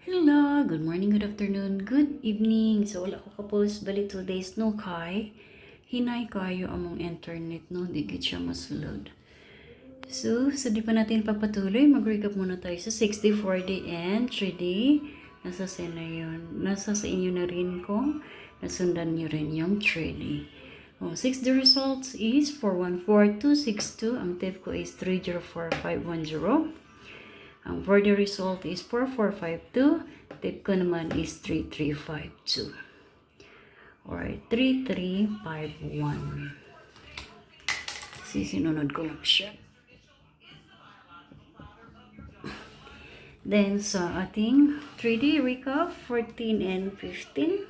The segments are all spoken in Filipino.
Hello, good morning, good afternoon, good evening. So wala ko ka-post bali 2 days no kay hinay kayo among internet no, di gid siya masulod. So di pa natin pagpatuloy, mag-recap muna tayo sa 60, 4D and 3D. Nasa sa na yun. Nasa sa inyo na rin kung nasundan nyo rin yung 3D. 6D results is 414262. Ang tip ko is 304510. Ang for the result is 4452. Tip ko naman is 3352. Or 3351. Sinunod ko lang siya. Then sa ating 3D recap, 14 and 15.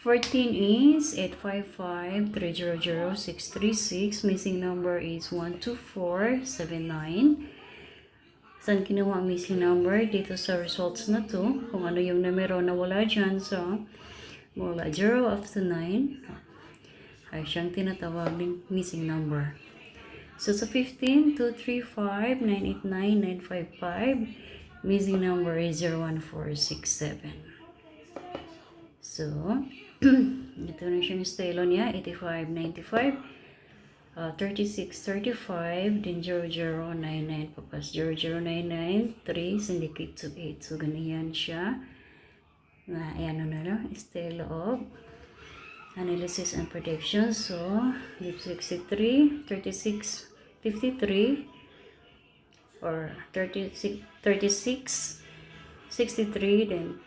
14 is 855-300-636. Missing number is 12479. Saan kinuha ang missing number? Dito sa results na to. Kung ano yung numero na wala dyan. So, mula 0 up to 9 ay siyang tinatawaging missing number. So, sa 15, 235-989-955, missing number is 01467. So, ito na siyang estilo niya, 8595. 3635, then 0099, papas 0099, 3, syndicate to 8. So, ganyan siya. Ayan na estilo of analysis and prediction. So, deep 63, 36, 53, or 36, 36, 63, then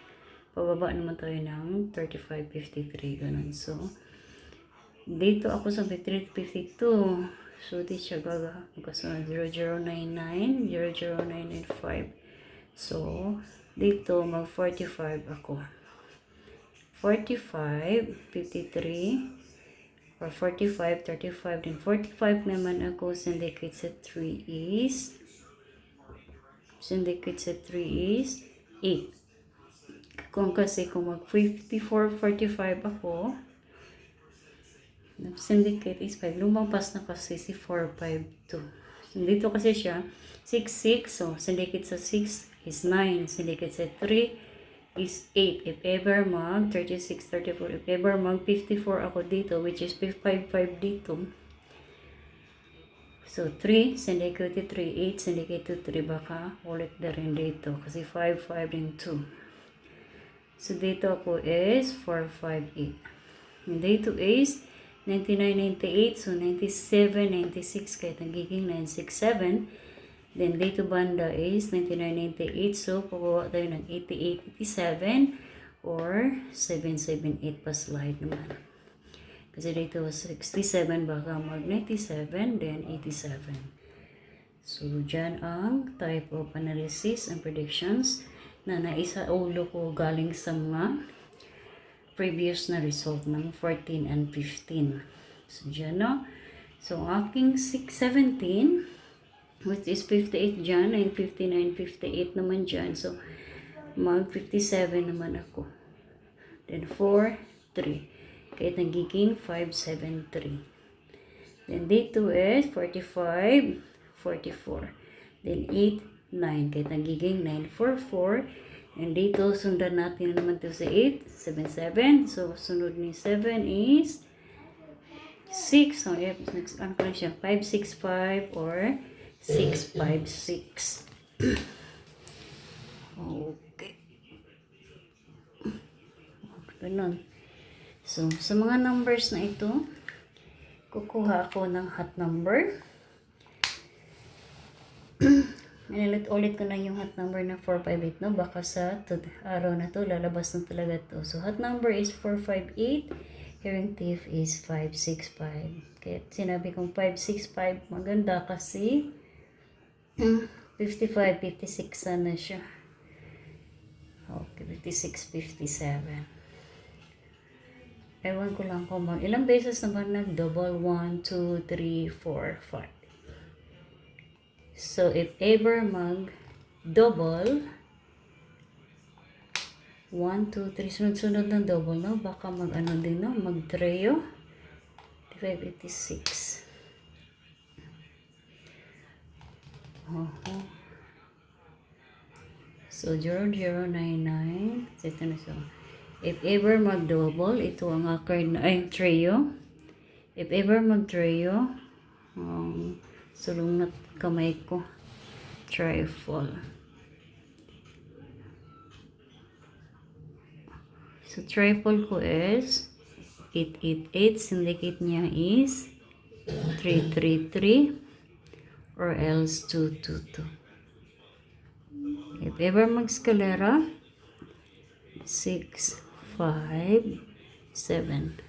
pababa naman tayo ng 35, 53, ganun. So, dito ako sa 5352. So, di siya gaga. Magkasunod 0099, 00995. So, dito mag 45 ako. 45, 53, or 45, 35, then 45 naman ako. Syndicate sa 3 is 8. Kung mag 54, 45 ako, syndicate is 5. Lumampas na kasi si 452. So, dito kasi siya 66. So, syndicate sa 6 is 9. Syndicate sa 3 is 8. If ever mag 36, 34. If ever mag 54 ako dito, which is 55 dito. So, 3, syndicate 3, 8, syndicate 3. Baka ulit na rin dito. Kasi 5, 5, and 2. So, dito ako is 4, 5, 8. And dito is 99, 98, so 97, 96, kahit nagiging 967. Then, dito banda is 99, 98, so pababa tayo ng 88, 87, or 778 pa slide naman. Kasi dito was 67, baka mag 97, then 87. So, dyan ang type of analysis and predictions na naisa ulo ko galing sa mga previous na result ng 14 and 15. So, dyan, no? So, aking 617, which is 58 dyan, and 59, 58 naman dyan. So, mag 57 naman ako. Then, 4, 3. Kaya nagiging 573. Then, dito is 45, 44. Then, 8, 9. Kaya nagiging 944. And dito, sundan natin naman ito sa 8, 7, 7. So, sunod ni 7 is 6. So, next, ano pa siya? 5, 6, 5 or 6, 5, 6. Okay. Ganun. So, sa mga numbers na ito, kukuha ako ng hot number. Ulit ko na yung hot number na 458, no? Baka sa araw na to, lalabas na talaga to. So, hot number is 458. Hearing thief is 565. Kaya sinabi kong 565, maganda kasi 55, 56 sana siya. Okay, 56, 57. Ewan ko lang kung ilang beses naman nag-double 1, 2, 3, 4, 5. So, if ever mag-double, 1, 2, 3, sunod-sunod ng double, no? Baka mag-ano din, no? Mag-trio. 586. So, 0099. So, ito na siya. If ever mag-double, ito ang card na, ay, trio. If ever mag-trio, sulungat kamay ko. Trifle. So, trifle ko is 888. Syndicate niya is 333 or else 222. If ever mag-scalera, 6, 5, 7.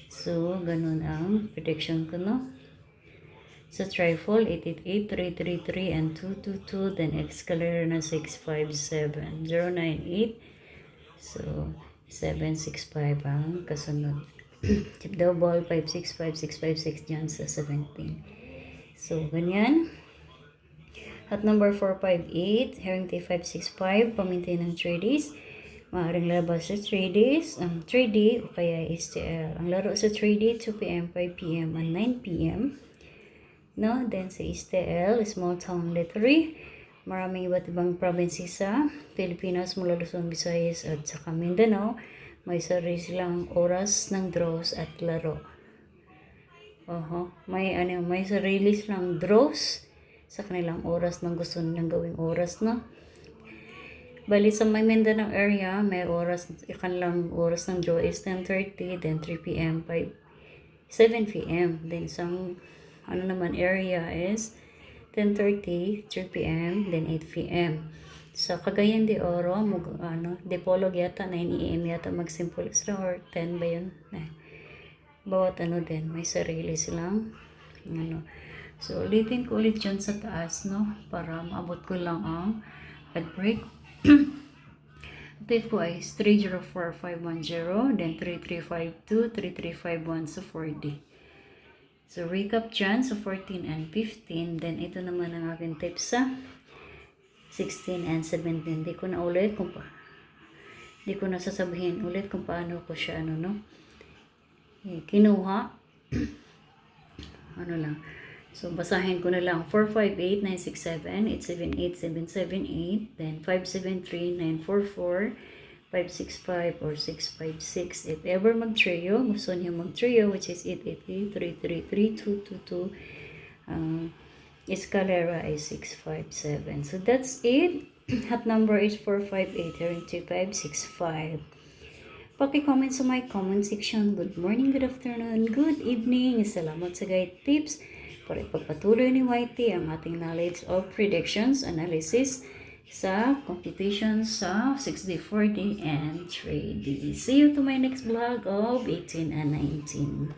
So, ganun ang prediction ko, no? Sa trifle, 888, 333, and 222. Then, escalator na 657. 098. So, 765 ang kasunod. Tip double, 565, 656 dyan sa 17. So, ganyan. At number 458, herring T565, pamintay ng 3 days. Maaaring labas sa 3 days, 3D o kaya STL. Ang laro sa 3D, 2 p.m., 5 p.m., and 9 p.m. No? Then sa STL, small town lottery. Maraming iba't ibang provinces sa Pilipinas mula Luzon, Visayas at saka Mindanao. May sarili silang oras ng draws at laro. May sarili silang draws sa kanilang oras ng gusto nilang gawing oras, no? Bali sa may Mindanao area, may oras, kanilang oras ng draw is 10:30, then 3 p.m., 7 p.m. Then some, area is 10:30, 3 p.m., then 8 p.m. Sa Cagayan de Oro, Dipolog yata, 9 a.m. yata mag-simple sila or 10 ba yun? Bawat din, may sarili silang, So, ulitin ko ulit yun sa taas, no? Para maabot ko lang ang ad break. Tip ko ay 304510, then 3352, 3351 sa 4D. So, recap dyan sa 14 and 15. Then, ito naman ang aking tips sa 16 and 17. Di ko na sasabihin ulit kung paano ko siya, kinuha. lang. So, basahin ko na lang. 458, 967, 878, 778, then 573, 944, 565, or 656. If ever mag-trio, gusto niyo mag-trio, which is 888, 333, 222, escalera is 657. So, that's it. Hat number is 458, herring 2565. Paki-comment sa my comment section. Good morning, good afternoon, good evening. Salamat sa guide tips para ipagpatuloy ni YT ang ating knowledge of predictions, analysis sa computations sa 6D, 4D, and 3D. See you to my next vlog of 18 and 19.